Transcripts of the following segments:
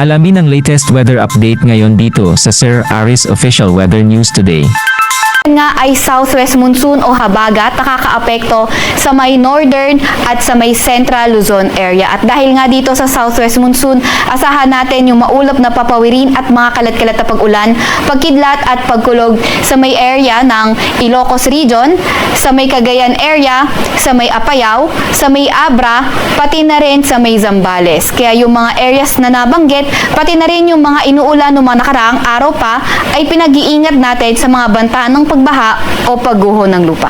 Alamin ang latest weather update ngayon dito sa Sir Aris Official Weather News Today. Nga ay southwest monsoon o habagat nakakaapekto sa may northern at sa may central Luzon area. At dahil nga dito sa southwest monsoon, asahan natin yung maulap na papawirin at mga kalat-kalat na pag-ulan, pagkidlat at pagkulog sa may area ng Ilocos Region, sa may Cagayan area, sa may Apayao, sa may Abra, pati na rin sa may Zambales. Kaya yung mga areas na nabanggit, pati na rin yung mga inuulan ng mga nakaraang araw pa, ay pinag-iingat natin sa mga banta ng pagbaha o pagguho ng lupa.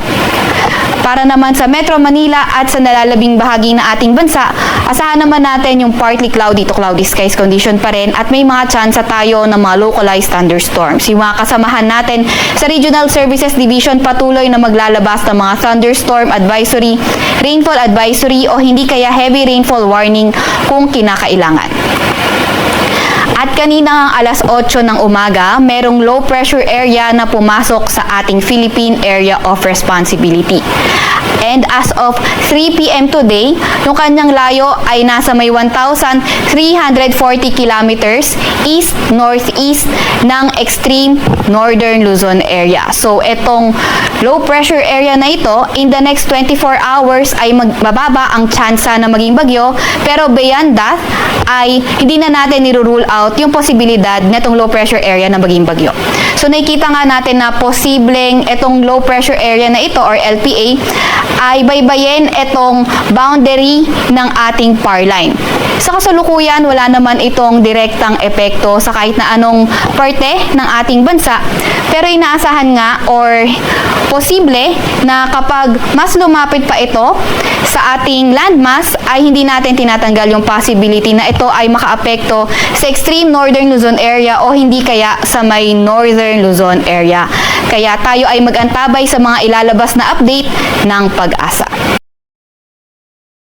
Para naman sa Metro Manila at sa nalalabing bahagi ng ating bansa, asahan naman natin yung partly cloudy to cloudy skies condition pa rin at may mga tsansa tayo ng mga localized thunderstorms. Yung mga kasamahan natin sa Regional Services Division patuloy na maglalabas ng mga thunderstorm advisory, rainfall advisory o hindi kaya heavy rainfall warning kung kinakailangan. At kanina ang alas 8 ng umaga, merong low pressure area na pumasok sa ating Philippine Area of Responsibility. And as of 3 p.m. today, yung kanyang layo ay nasa may 1,340 kilometers east-northeast ng extreme northern Luzon area. So, itong low pressure area na ito, in the next 24 hours ay magbababa ang tsansa na maging bagyo, pero beyond that, ay hindi na natin nirule out yung posibilidad na itong low pressure area na maging bagyo. So, nakikita nga natin na posibleng itong low pressure area na ito or LPA ay baybayin itong boundary ng ating PAR line. Sa kasalukuyan, wala naman itong direktang epekto sa kahit na anong parte ng ating bansa, pero inaasahan nga or posible na kapag mas lumapit pa ito sa ating landmass ay hindi natin tinatanggal yung possibility na ito ay makaapekto sa extreme northern Luzon area o hindi kaya sa may northern Luzon area. Kaya tayo ay mag-antabay sa mga ilalabas na update ng Pag-asa.